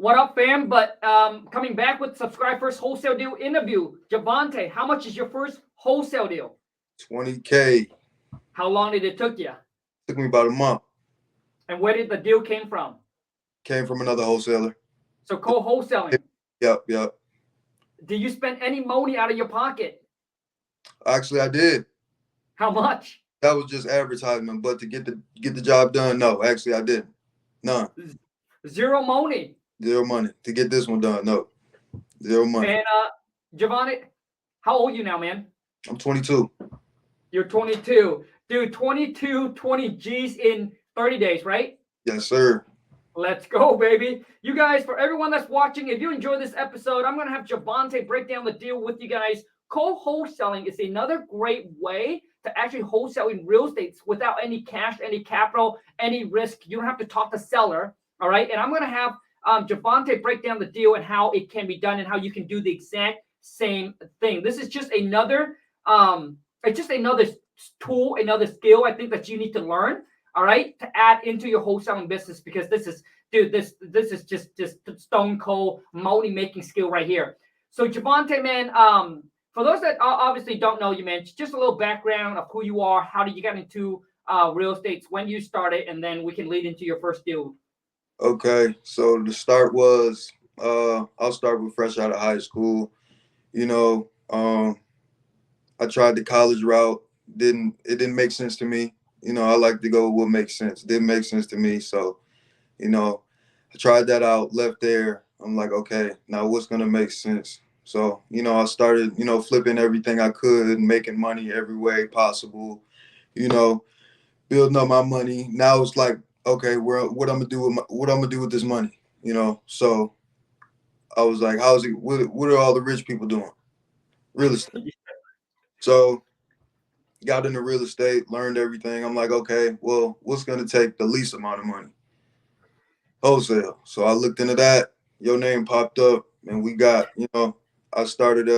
What up, fam? But coming back with subscribe first wholesale deal interview. Javante, how much is your first wholesale deal? 20K. How long did it took you? Took me about a month. And where did the deal came from? Came from another wholesaler. So co-wholesaling. Yep. Did you spend any money out of your pocket? Actually, I did. How much? That was just advertisement, but to get the job done, no. Actually, I didn't. None. Zero money. Zero money to get this one done. No. Zero money. And Javante, how old are you now, man? I'm 22. You're 22. Dude, 20 G's in 30 days, right? Yes, sir. Let's go, baby. You guys, for everyone that's watching, if you enjoy this episode, I'm going to have Javante break down the deal with you guys. Co-wholesaling is another great way to actually wholesale in real estate without any cash, any capital, any risk. You don't have to talk to seller, all right? And I'm going to have Javante break down the deal and how it can be done and how you can do the exact same thing. This is just another it's just another tool, another skill I think that you need to learn, all right, to add into your wholesaling business, because this is, dude, this is just stone cold money making skill right here. So Javante, man, for those that obviously don't know you, man, just a little background of who you are, how did you get into real estate, when you started, and then we can lead into your first deal. Okay, so the start was I'll start with fresh out of high school. You know, I tried the college route. It didn't make sense to me. You know, I like to go with what makes sense. It didn't make sense to me. So, you know, I tried that out, left there. I'm like, okay, now what's gonna make sense? So, you know, I started, you know, flipping everything I could, making money every way possible, you know, building up my money. Now it's like, okay, what I'm gonna do with this money, you know? So I was like, what are all the rich people doing? Real estate. So got into real estate, learned everything. I'm like, okay, well, what's gonna take the least amount of money? Wholesale. So I looked into that. Your name popped up, and we got, you know, I started.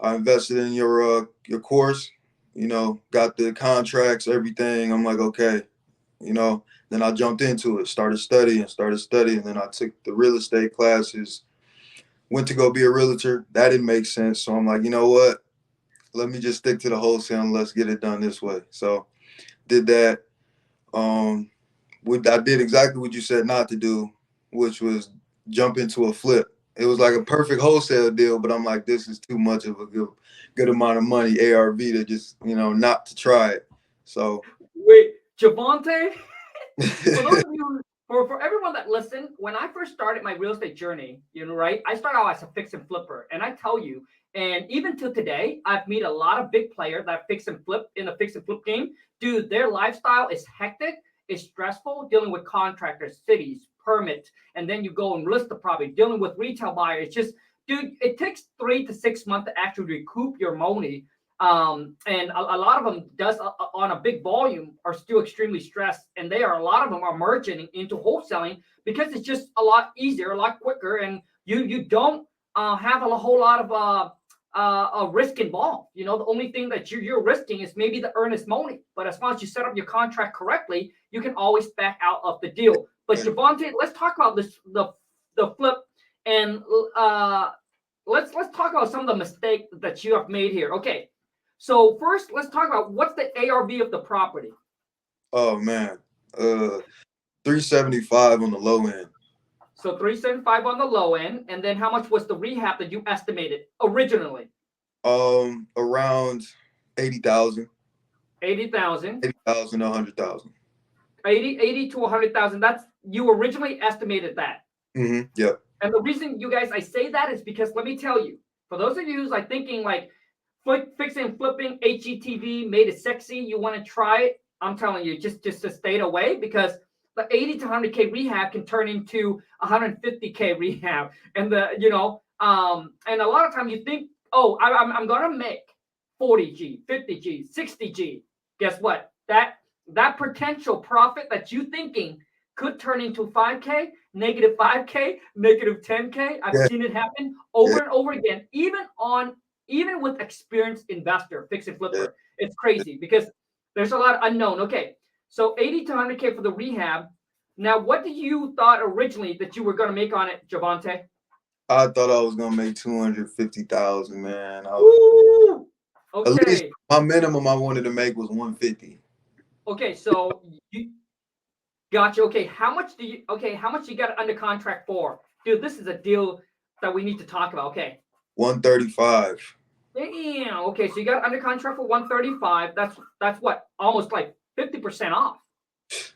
I invested in your course. You know, got the contracts, everything. I'm like, okay, you know. Then I jumped into it, started studying. Then I took the real estate classes. Went to go be a realtor. That didn't make sense. So I'm like, you know what? Let me just stick to the wholesale and let's get it done this way. So did that. I did exactly what you said not to do, which was jump into a flip. It was like a perfect wholesale deal, but I'm like, this is too much of a good amount of money, ARV, to just, you know, not to try it. So Wait, Javante? For those of you, for everyone that listen, when I first started my real estate journey, you know, right, I started out as a fix and flipper, and I tell you, and even to today, I've met a lot of big players that fix and flip in the fix and flip game. Dude, their lifestyle is hectic, is stressful, dealing with contractors, cities, permits, and then you go and list the property, dealing with retail buyers. It's just, dude, it takes 3 to 6 months to actually recoup your money. And a lot of them does on a big volume are still extremely stressed, and a lot of them are merging into wholesaling because it's just a lot easier, a lot quicker, and you don't have a whole lot of risk involved. You know, the only thing that you're risking is maybe the earnest money, but as long as you set up your contract correctly, you can always back out of the deal. But Javante, let's talk about the flip, and let's talk about some of the mistakes that you have made here. Okay. So first, let's talk about what's the ARV of the property. Oh man, 375 on the low end. So 375 on the low end, and then how much was the rehab that you estimated originally? Around 80,000. 80,000. 80,000 to 100,000. 80 to 100,000. That's, you originally estimated that. Mm-hmm. Yep. And the reason, you guys, I say that is because, let me tell you, for those of you who's like thinking like fixing and flipping HGTV made it sexy, you want to try it, I'm telling you, just to stay away, because the 80 to 100K rehab can turn into 150K rehab. And and a lot of times you think, oh, I'm going to make 40G, 50G, 60G. Guess what? That potential profit that you thinking could turn into 5K, negative 5K, negative 10K. I've seen it happen over and over again, even with experienced investor, fix and flipper. It's crazy because there's a lot of unknown. Okay, so 80 to 100K for the rehab. Now, what did you thought originally that you were going to make on it, Javante? I thought I was gonna make 250,000, man. Ooh, At least okay. my minimum I wanted to make was 150. Okay, so you gotcha. Okay, how much you got under contract for? Dude, this is a deal that we need to talk about. Okay. 135. Damn. Okay, so you got under contract for 135. That's what? Almost like 50% off.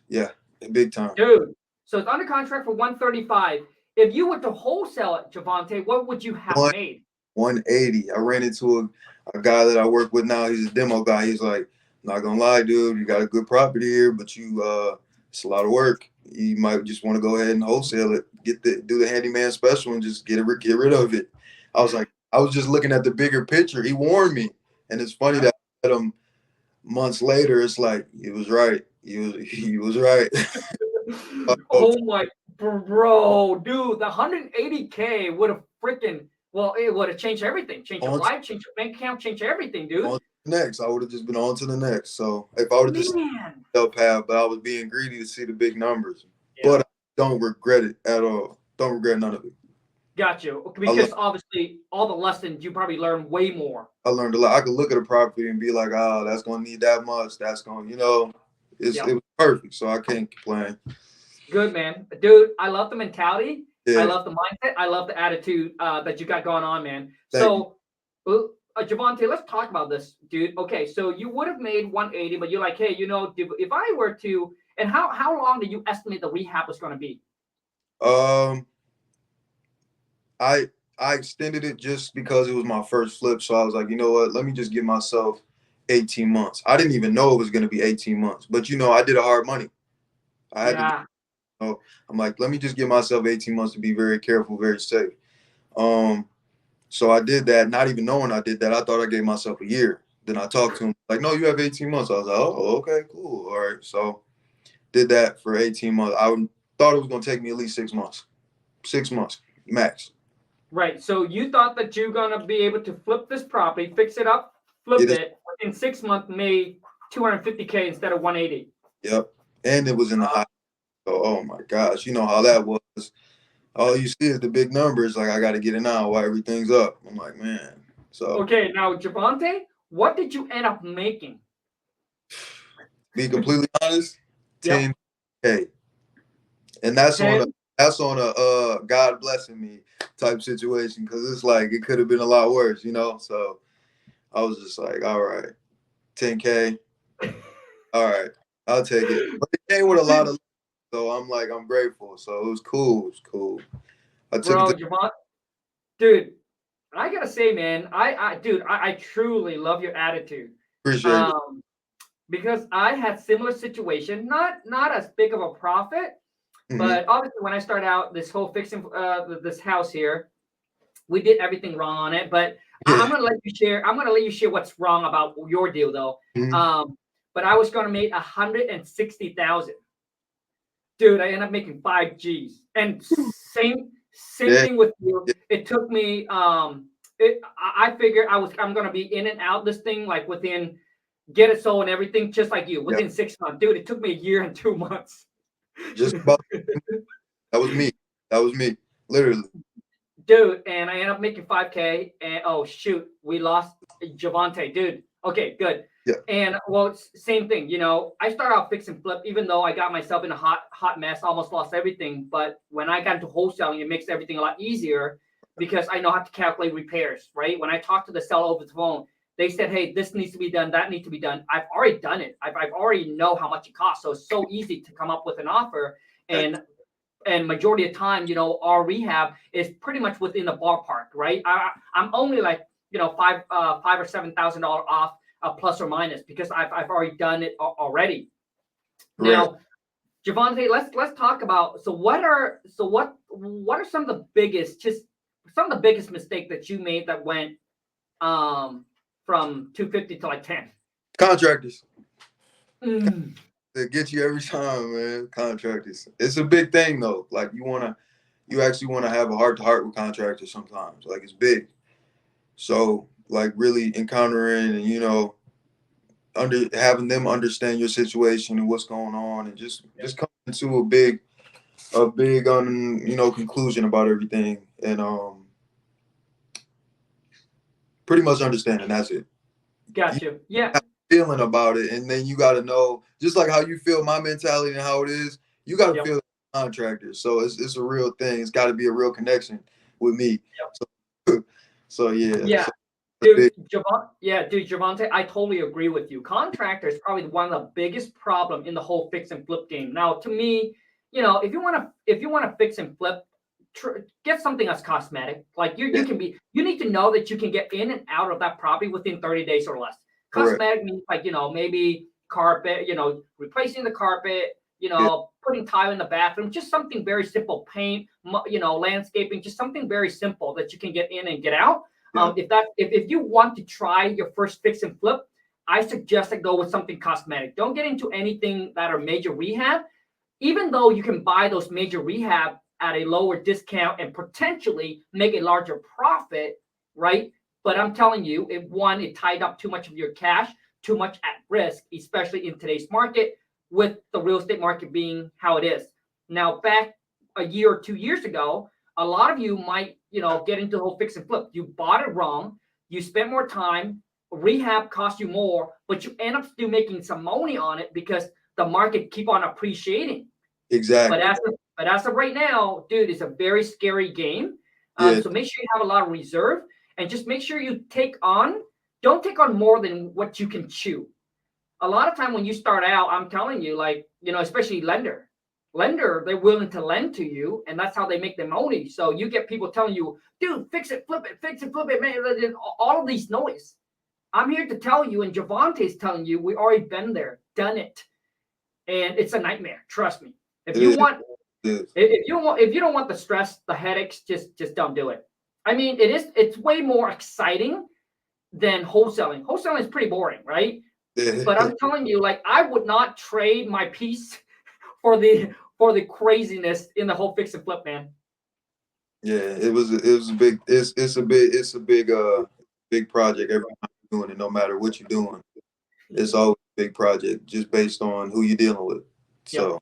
Yeah, big time. Dude. So it's under contract for 135. If you were to wholesale it, Javante, what would you have made? 180. I ran into a guy that I work with now. He's a demo guy. He's like, not gonna lie, dude, you got a good property here, but it's a lot of work. You might just want to go ahead and wholesale it, do the handyman special and just get rid of it. I was like, I was just looking at the bigger picture. He warned me. And it's funny that I met him months later. It's like, he was right. He was right. Oh my bro, dude, the 180K would have freaking it would have changed everything. Changed your life, changed your bank account, changed everything, dude. On to the next. I would have just been on to the next. So if I would have just path, but I was being greedy to see the big numbers. Yeah. But I don't regret it at all. Don't regret none of it. Got you. Because obviously all the lessons you probably learned way more. I learned a lot. I could look at a property and be like, oh, that's gonna need that much. That's gonna, it was perfect. So I can't complain. Good, man. Dude, I love the mentality. Yeah. I love the mindset. I love the attitude that you got going on, man. So, Javante, let's talk about this, dude. Okay, so you would have made 180, but you're like, hey, if I were to, and how long do you estimate the rehab was going to be? I extended it just because it was my first flip. So I was like, you know what? Let me just give myself 18 months. I didn't even know it was going to be 18 months, but I did a hard money. I had to. So I'm like, let me just give myself 18 months to be very careful, very safe. So I did that, not even knowing I did that. I thought I gave myself a year. Then I talked to him, like, no, you have 18 months. I was like, oh, okay, cool. All right. So did that for 18 months. I thought it was going to take me at least 6 months. 6 months, max. Right. So you thought that you're going to be able to flip this property, fix it up, flip it, in 6 months, made 250K instead of 180. Yep. And it was in the high. So, oh my gosh, you know how that was. All you see is the big numbers. Like, I got to get it now while everything's up. I'm like, man. So okay, now Javante, what did you end up making? Be completely honest, 10K, and that's 10? on a God blessing me type situation, because it's like it could have been a lot worse, So I was just like, all right, 10K, all right, I'll take it. But it came with a lot of. So I'm like, I'm grateful. So it was cool. It was cool. I took Javante, dude, I gotta say, man, I truly love your attitude. Appreciate it. Because I had similar situation, not as big of a profit, but obviously when I started out this whole fixing this house here, we did everything wrong on it. But I'm gonna let you share. I'm gonna let you share what's wrong about your deal, though. But I was gonna make 160,000. Dude, I ended up making 5 G's. And same thing with you. It took me. I figured I'm gonna be in and out this thing like within. Get it sold and everything, just like you, within 6 months. Dude, it took me a year and 2 months. Just about. That was me. Literally. Dude, and I ended up making 5K, and oh shoot, we lost Javante. Dude, okay, good. Yeah. And well, same thing, I started out fix and flip, even though I got myself in a hot mess, almost lost everything. But when I got into wholesaling, it makes everything a lot easier because I know how to calculate repairs, right? When I talk to the seller over the phone, they said, hey, this needs to be done, that needs to be done. I've already done it. I've already know how much it costs. So it's so easy to come up with an offer. And majority of time, our rehab is pretty much within the ballpark, right? I'm only like, $5,000 or $7,000 off, plus or minus, because I've already done it already. Right. Now, Javante, let's talk about, what are some of the biggest mistakes that you made that went from 250 to like 10? Contractors. They get you every time, man. Contractors. It's a big thing though. Like you actually want to have a heart-to-heart with contractors sometimes. Like it's big. So like really encountering and having them understand your situation and what's going on, and just come into a big a big conclusion about everything, and pretty much understanding. That's it. Got you. Yeah. Feeling about it, and then you got to know, just like how you feel my mentality and how it is, you got to Yep. feel contractors. So it's a real thing. It's got to be a real connection with me. Yep. So yeah. Yeah. So, Dude, Javante, I totally agree with you. Contractor is probably one of the biggest problem in the whole fix and flip game. Now, to me, if you want to fix and flip, get something that's cosmetic. Like you need to know that you can get in and out of that property within 30 days or less. Cosmetic means like, maybe carpet, replacing the carpet, putting tile in the bathroom, just something very simple, paint, landscaping, just something very simple that you can get in and get out. Yeah. If you want to try your first fix and flip, I suggest to go with something cosmetic. Don't get into anything that are major rehab, even though you can buy those major rehab at a lower discount and potentially make a larger profit, right? But I'm telling you, it tied up too much of your cash, too much at risk, especially in today's market, with the real estate market being how it is. Now, back a year or 2 years ago, a lot of you might, get into the whole fix and flip. You bought it wrong. You spent more time. Rehab cost you more, but you end up still making some money on it because the market keep on appreciating. Exactly. But as of right now, dude, it's a very scary game. So make sure you have a lot of reserve, and just make sure you don't take on more than what you can chew. A lot of time when you start out, I'm telling you, like, especially lender, they're willing to lend to you, and that's how they make their money. So you get people telling you, dude, fix it, flip it, man, all of these noise. I'm here to tell you, and Javante's telling you, we already been there, done it, and it's a nightmare. Trust me. If you don't want the stress, the headaches, just don't do it. I mean, it's way more exciting than wholesaling. Wholesaling is pretty boring, right? But I'm telling you, like, I would not trade my peace for the craziness in the whole fix and flip, man. Yeah, it was a big it's a big project every time you're doing it, no matter what you're doing. It's always a big project just based on who you're dealing with. So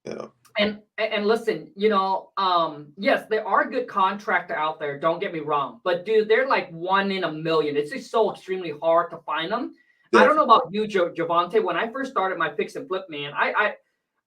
yeah. And listen, yes, there are good contractor out there, don't get me wrong, but dude, they're like 1 in a million. It's just so extremely hard to find them. Definitely. I don't know about you, Javante. When I first started my fix and flip, man, I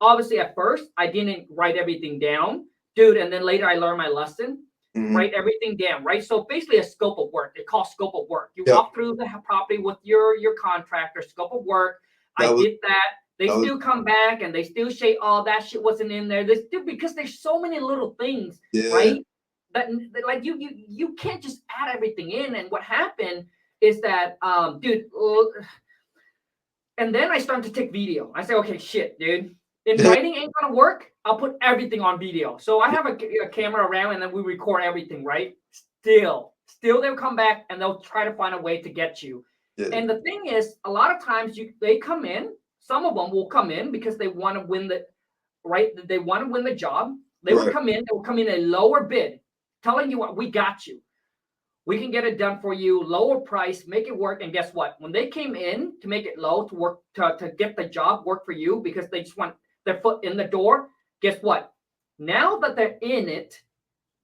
obviously at first I didn't write everything down, dude, and then later I learned my lesson. Mm-hmm. Write everything down, right? So basically a scope of work. It calls scope of work. You walk through the property with your contractor, scope of work. I did that. They still come back and they still say, "Oh, that shit wasn't in there." They still, because there's so many little things, right? That like you can't just add everything in. And what happened is that, dude, and then I started to take video. I say, okay, shit, dude, in writing ain't gonna work. I'll put everything on video. So I have a camera around, and then we record everything, right? Still they'll come back and they'll try to find a way to get you. Yeah. And the thing is, a lot of times they come in. Some of them will come in because they want to win they want to win the job. They will come in a lower bid, telling you what, we got you. We can get it done for you, lower price, make it work. And guess what? When they came in to make it low to work, to get the job work for you because they just want their foot in the door, guess what? Now that they're in it,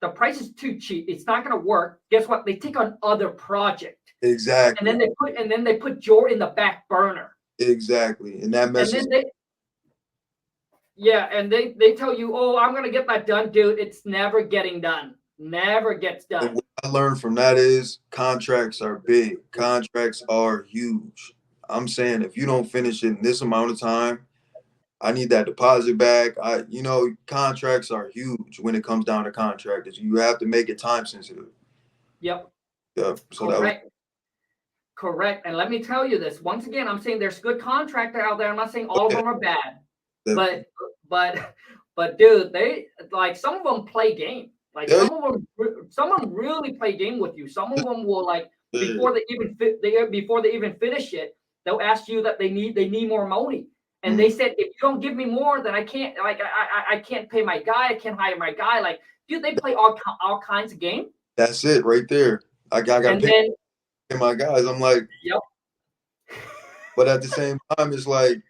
the price is too cheap. It's not going to work. Guess what? They take on other project. Exactly. And then they put your in the back burner. Exactly. And that messes. And they tell you, oh, I'm gonna get that done, dude. It's never getting done. Never gets done. And what I learned from that is contracts are big. Contracts are huge. I'm saying if you don't finish it in this amount of time, I need that deposit back. Contracts are huge when it comes down to contractors. You have to make it time sensitive. Yep. Yep. So Correct. And let me tell you this. Once again, I'm saying there's good contractor out there. I'm not saying all of them are bad. But dude, they like some of them play game. Like some of them really play game with you. Some of them will like before they even finish it, they'll ask you that they need more money. And they said, if you don't give me more, then I can't I can't pay my guy. I can't hire my guy. Like, dude, they play all kinds of game. That's it right there. I gotta pay my guys. I'm like, yep. But at the same time, it's like,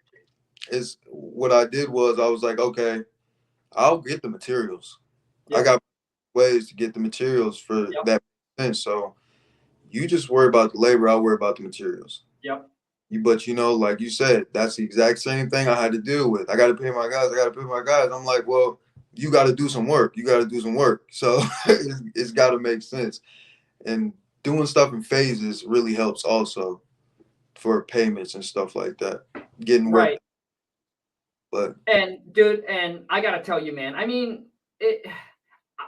what I did was I was like, okay, I'll get the materials. I Yep. got ways to get the materials for Yep. that sense. So you just worry about the labor, I'll worry about the materials. Yep. But like you said, that's the exact same thing I had to deal with. I got to pay my guys. I got to pay my guys. I'm like, well, you got to do some work. You got to do some work. So it's got to make sense. And doing stuff in phases really helps also for payments and stuff like that. Getting work. Right. But And dude, and I gotta tell you, man. I mean,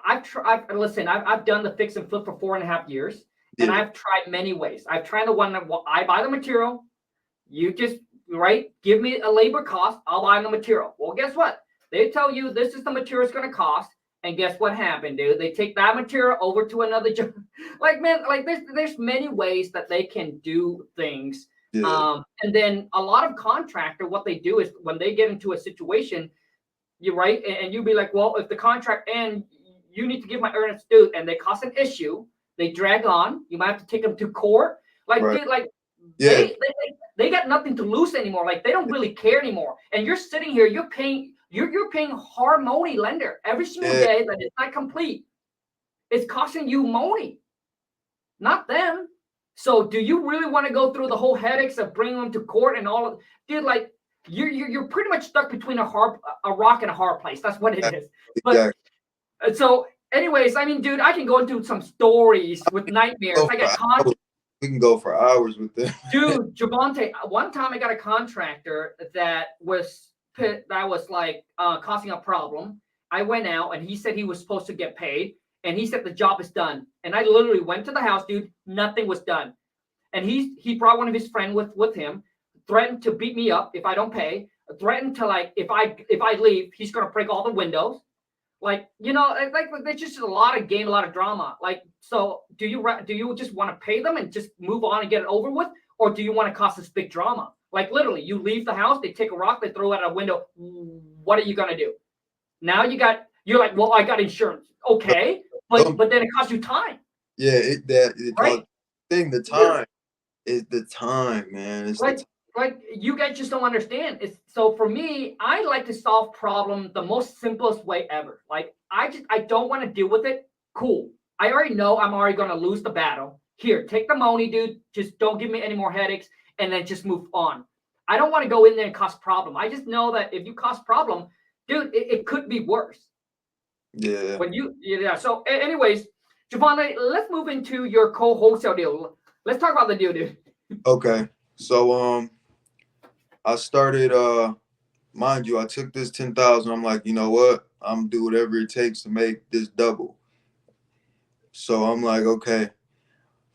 I've tried. Listen, I've done the fix and flip for 4.5 years, and yeah, I've tried many ways. I've tried the one that I buy the material. You just give me a labor cost. I'll buy the material. Well, guess what? They tell you this is the material it's going to cost, and guess what happened, dude? They take that material over to another job. Like, man, like there's many ways that they can do things. yeah, And then a lot of contractor, what they do is when they get into a situation, and you be like, well, if the contract ends, you need to give my earnest due, and they cause an issue. They drag on. You might have to take them to court. Like, right. dude, like Yeah, they got nothing to lose anymore. Like they don't really care anymore. And you're sitting here, you're paying hard money lender every single yeah, day that it's not complete. It's costing you money, not them. So do you really want to go through the whole headaches of bringing them to court and all of, dude? Like you're pretty much stuck between a rock and a hard place. That's what it is. But exactly. so, anyways, I mean, dude, I can go into some stories with nightmares. I got We can go for hours with this. dude, Javante. One time I got a contractor that was like causing a problem. I went out and he said he was supposed to get paid, and he said the job is done. And I literally went to the house, dude. Nothing was done. And he brought one of his friends with him, threatened to beat me up if I don't pay, threatened to like if I leave, he's gonna break all the windows. Like, like there's just a lot of game, a lot of drama. Like, so do you just want to pay them and just move on and get it over with, or do you want to cause this big drama? Like literally, you leave the house, they take a rock, they throw it out a window. What are you gonna do? Now you're like, well, I got insurance, okay, but then it costs you time. Yeah, Right? The time is the time, man. It's the Like, time. like you guys just don't understand. It's so for me, I like to solve problem the most simplest way ever. Like I don't want to deal with it. Cool. I already know I'm already gonna lose the battle. Here, take the money, dude. Just don't give me any more headaches, and then just move on. I don't want to go in there and cause problem. I just know that if you cause problem, dude, it could be worse. Yeah. So, anyways, Javante, let's move into your co-wholesale deal. Let's talk about the deal, dude. Okay. So I started mind you, I took this 10,000. I'm like, you know what? I'm gonna do whatever it takes to make this double. So I'm like, okay.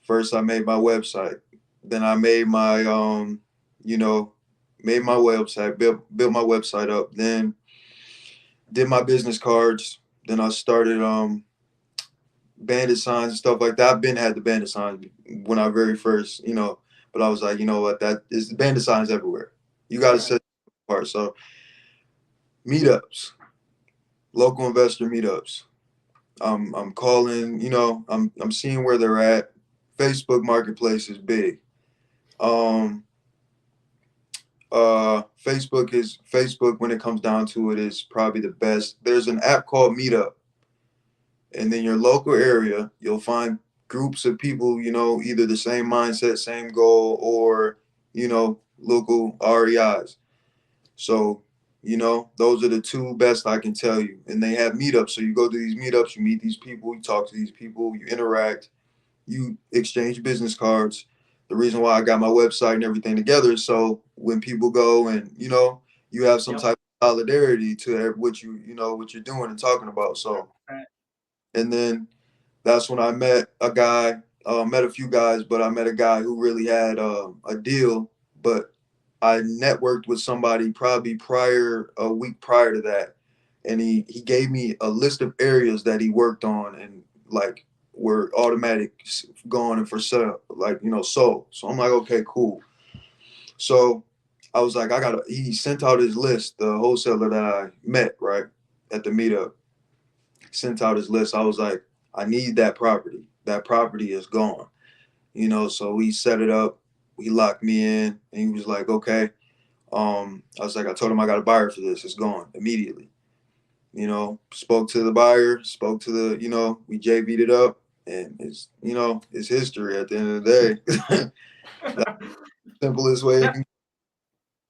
First I made my website. Then I made my you know, made my website, built my website up, then did my business cards. Then I started bandit signs and stuff like that. I've been had the bandit signs when I very first, but I was like, you know what, that is the bandit signs everywhere. You got to set apart. So meetups, local investor meetups. I'm calling, I'm seeing where they're at. Facebook Marketplace is big. Facebook when it comes down to it is probably the best. There's an app called Meetup, and in your local area, you'll find groups of people, either the same mindset, same goal, or, local REIs. So, those are the two best I can tell you. And they have meetups. So you go to these meetups, you meet these people, you talk to these people, you interact, you exchange business cards. The reason why I got my website and everything together is so when people go and, you have some type of solidarity to what what you're doing and talking about. So, and then that's when I met a guy, met a few guys, but I met a guy who really had a deal. But I networked with somebody probably a week prior to that, and he gave me a list of areas that he worked on and like were automatic gone and for sale, like sold. So I'm like, okay, cool. So I was like, he sent out his list, the wholesaler that I met right at the meetup sent out his list. I was like, I need that property. That property is gone. So we set it up. He locked me in and he was like, okay. I was like, I told him I got a buyer for this. It's gone immediately. you know, spoke to the buyer, spoke to the, you know, we JV'd it up, and it's, you know, it's history at the end of the day. That's the simplest way it can.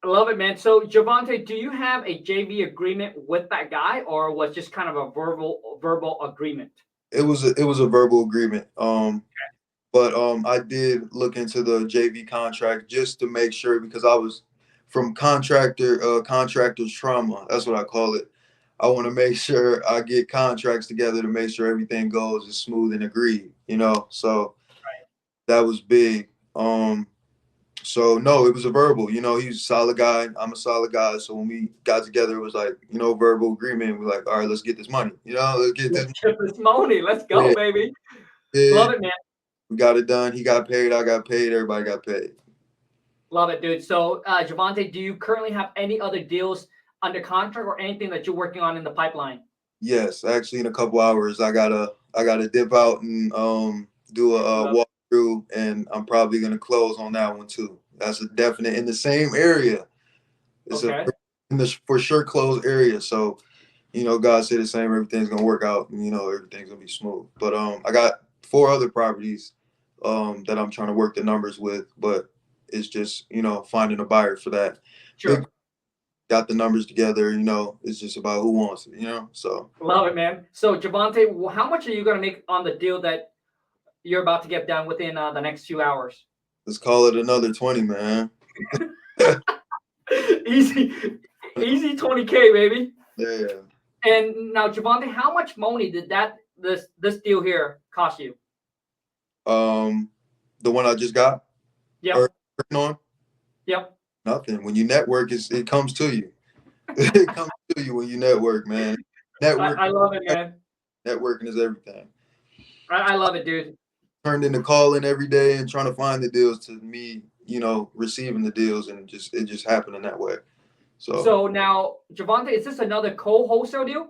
I love it, man. So, Javante, do you have a JV agreement with that guy, or was just kind of a verbal agreement? It was a verbal agreement. But I did look into the JV contract just to make sure, because I was from contractor's trauma. That's what I call it. I want to make sure I get contracts together to make sure everything goes as smooth and agreed, you know. So that was big. So no, it was a verbal. You know, he's a solid guy. I'm a solid guy. So when we got together, it was like, you know, verbal agreement. We're like, all right, let's get this money. You know, let's get this. Let's get this money. Let's go, Yeah, baby. yeah. Love it, man. We got it done. He got paid. I got paid. Everybody got paid. Love it, dude. So, Javante, do you currently have any other deals under contract or anything that you're working on in the pipeline? Yes, actually, in a couple hours, I gotta dip out and do a walkthrough, and I'm probably gonna close on that one too. That's a definite in the same area. It's Okay. in the for sure closed area. So, you know, God said the same. Everything's gonna work out, and you know, everything's gonna be smooth. But I got 4 other properties that I'm trying to work the numbers with, but it's just, you know, finding a buyer for that. Sure. Big, got the numbers together, you know, it's just about who wants it, you know. So Love it, man. So, Javante, how much are you going to make on the deal that you're about to get done within the next few hours? let's call it another 20, man. Easy 20K, baby. Yeah. And now, Javante, how much money did this deal here cost you? The one I just got. Yep. Or working on. Yep. Nothing. When you network, it comes to you. It comes to you when you network, man. Network. I love it, man. Networking is everything. I love it, dude. Turned into calling every day and trying to find the deals to me, you know, receiving the deals, and it just happened in that way. So now, Javante, is this another co-wholesale deal?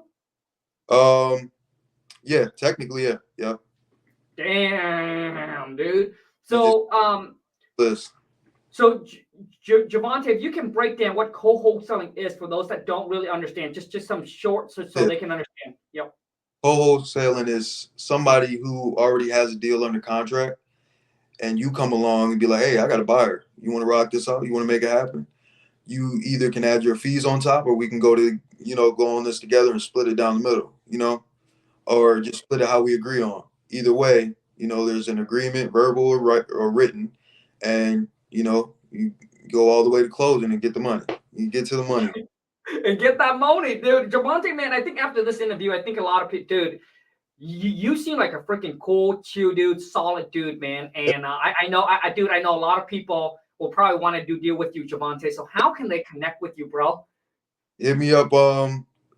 Yeah, technically, yeah. Yep. Damn, dude. So so Javante, if you can break down what co-wholesaling is for those that don't really understand, just some short so they can understand. Yep. Co-wholesaling is somebody who already has a deal under contract, and you come along and be like, hey, I got a buyer. You want to rock this out? You want to make it happen? You either can add your fees on top, or we can go on this together and split it down the middle, you know, or just split it how we agree on. Either way, you know, there's an agreement, verbal or written, and, you know, you go all the way to closing and get the money. You get to the money. And get that money, dude. Javante, man, I think after this interview, I think a lot of people, dude, you seem like a freaking cool, chill dude, solid dude, man. And I know a lot of people will probably want to do deal with you, Javante. So how can they connect with you, bro? Hit me up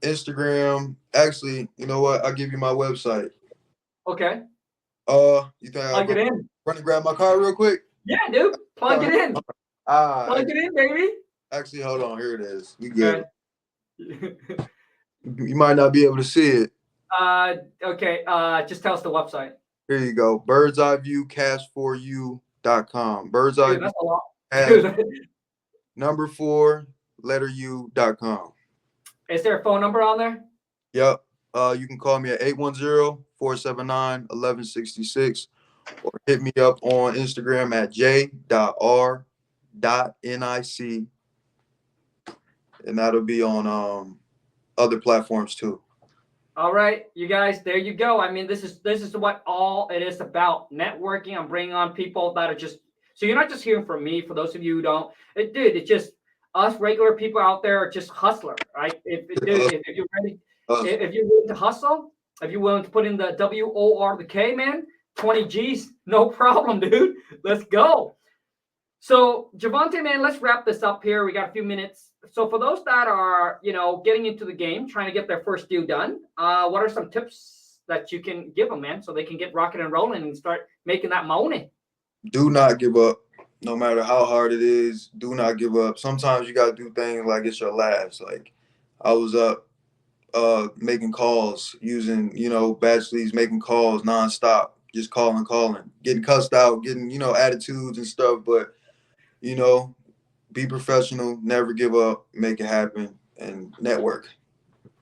Instagram. Actually, you know what? I'll give you my website. Okay. You think Plug it in? Run and grab my car real quick? Yeah, dude. Plug it in. Plug it in, baby. Actually, hold on. Here it is. We good. Okay. You might not be able to see it. Okay. Just tell us the website. Here you go. birdseyeviewcash4u.com. Bird's eye. Dude, that's a lot. Number 4, letter U.com. Is there a phone number on there? Yep. You can call me at 810-479-1166, or hit me up on Instagram at j.r.nic, and that'll be on other platforms too. All right, you guys, there you go. I mean, this is what all it is about. Networking. I'm bringing on people that are just, so you're not just hearing from me. For those of you who don't, it's just us regular people out there are just hustler, right? If you're ready, if you're willing to hustle, if you're willing to put in the WOR, the K, man, 20 G's, no problem, dude. Let's go. So, Javante, man, let's wrap this up here. We got a few minutes. So, for those that are, getting into the game, trying to get their first deal done, what are some tips that you can give them, man, so they can get rocking and rolling and start making that money? Do not give up. No matter how hard it is, do not give up. Sometimes you got to do things like it's your last. Like, I was up making calls, using, batch leads, making calls nonstop, just calling, getting cussed out, getting, attitudes and stuff. But, be professional, never give up, make it happen, and network.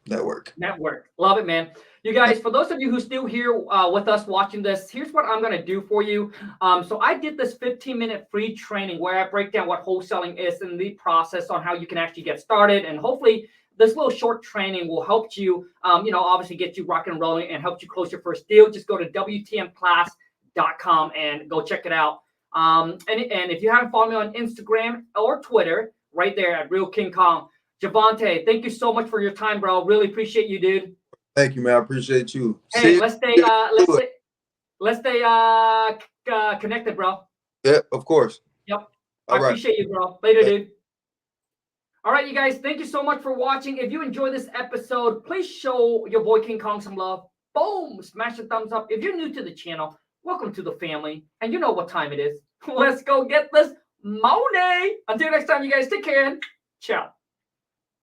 network. Network. Love it, man. You guys, for those of you who still here with us watching this, here's what I'm going to do for you. So I did this 15-minute free training where I break down what wholesaling is and the process on how you can actually get started. And hopefully this little short training will help you, obviously get you rocking and rolling and help you close your first deal. Just go to WTMclass.com and go check it out. And if you haven't followed me on Instagram or Twitter, right there at Real King Khang. Javante, thank you so much for your time, bro. Really appreciate you, dude. Thank you, man. I appreciate you. Hey, let's stay connected, bro. Yeah, of course. Yep. All right. Appreciate you, bro. Later, dude. All right, you guys, thank you so much for watching. If you enjoyed this episode, please show your boy King Khang some love. Boom! Smash the thumbs up. If you're new to the channel, welcome to the family. And you know what time it is. Let's go get this money. Until next time, you guys, take care and ciao.